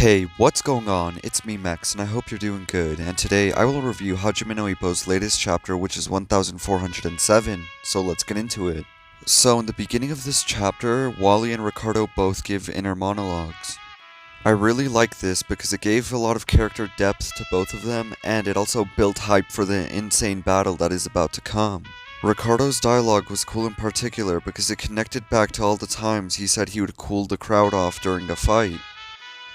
Hey, what's going on? It's me Mex, and I hope you're doing good, and today I will review Hajime No Ippo's latest chapter, which is 1407, so let's get into it. So in the beginning of this chapter, Wally and Ricardo both give inner monologues. I really like this because it gave a lot of character depth to both of them, and it also built hype for the insane battle that is about to come. Ricardo's dialogue was cool in particular because it connected back to all the times he said he would cool the crowd off during a fight.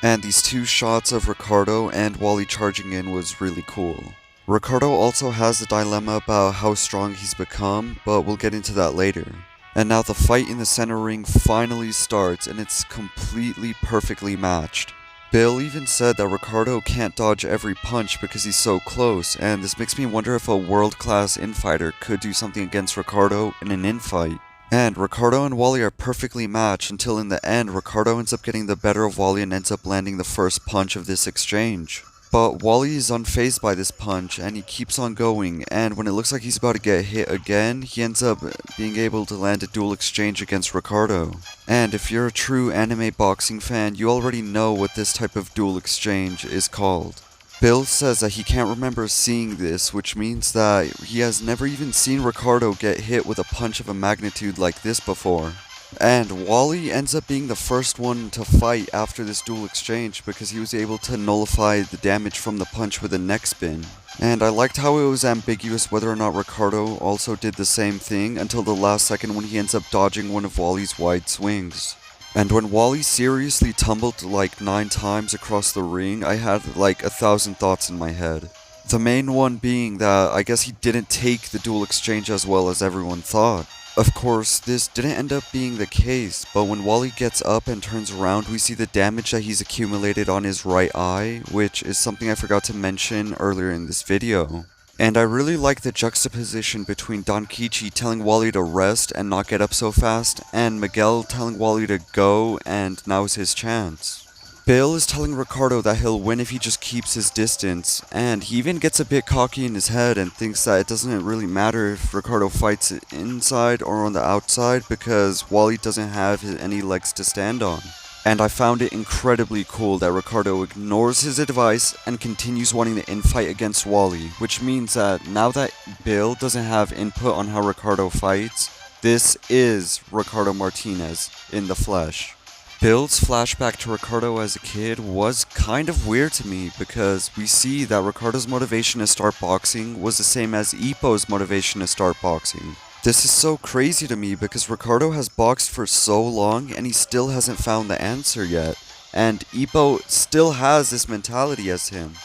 And these two shots of Ricardo and Wally charging in was really cool. Ricardo also has a dilemma about how strong he's become, but we'll get into that later. And now the fight in the center ring finally starts, and it's completely perfectly matched. Bill even said that Ricardo can't dodge every punch because he's so close, and this makes me wonder if a world-class infighter could do something against Ricardo in an infight. And Ricardo and Wally are perfectly matched until in the end Ricardo ends up getting the better of Wally and ends up landing the first punch of this exchange. But Wally is unfazed by this punch and he keeps on going, and when it looks like he's about to get hit again, he ends up being able to land a dual exchange against Ricardo. And if you're a true anime boxing fan, you already know what this type of dual exchange is called. Bill says that he can't remember seeing this, which means that he has never even seen Ricardo get hit with a punch of a magnitude like this before. And Wally ends up being the first one to fight after this dual exchange because he was able to nullify the damage from the punch with a neck spin. And I liked how it was ambiguous whether or not Ricardo also did the same thing until the last second when he ends up dodging one of Wally's wide swings. And when Wally seriously tumbled like 9 times across the ring, I had like 1,000 thoughts in my head. The main one being that I guess he didn't take the dual exchange as well as everyone thought. Of course, this didn't end up being the case, but when Wally gets up and turns around, we see the damage that he's accumulated on his right eye, which is something I forgot to mention earlier in this video. And I really like the juxtaposition between Don Kichi telling Wally to rest and not get up so fast, and Miguel telling Wally to go and now's his chance. Bill is telling Ricardo that he'll win if he just keeps his distance, and he even gets a bit cocky in his head and thinks that it doesn't really matter if Ricardo fights it inside or on the outside because Wally doesn't have any legs to stand on. And I found it incredibly cool that Ricardo ignores his advice and continues wanting to infight against Wally, which means that now that Bill doesn't have input on how Ricardo fights, this is Ricardo Martinez in the flesh. Bill's flashback to Ricardo as a kid was kind of weird to me because we see that Ricardo's motivation to start boxing was the same as Ippo's motivation to start boxing. This is so crazy to me because Ricardo has boxed for so long and he still hasn't found the answer yet. And Ippo still has this mentality as him.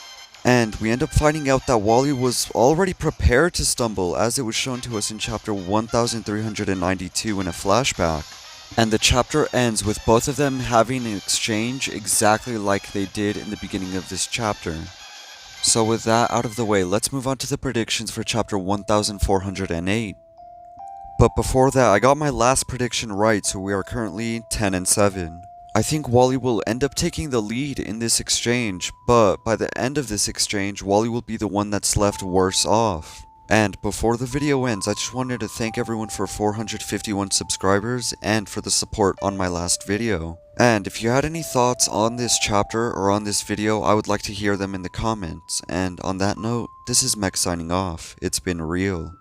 And we end up finding out that Wally was already prepared to stumble as it was shown to us in chapter 1392 in a flashback. And the chapter ends with both of them having an exchange exactly like they did in the beginning of this chapter. So with that out of the way, let's move on to the predictions for chapter 1408. But before that, I got my last prediction right, so we are currently 10-7. I think Wally will end up taking the lead in this exchange, but by the end of this exchange, Wally will be the one that's left worse off. And before the video ends, I just wanted to thank everyone for 451 subscribers and for the support on my last video. And if you had any thoughts on this chapter or on this video, I would like to hear them in the comments. And on that note, this is Mex signing off. It's been real.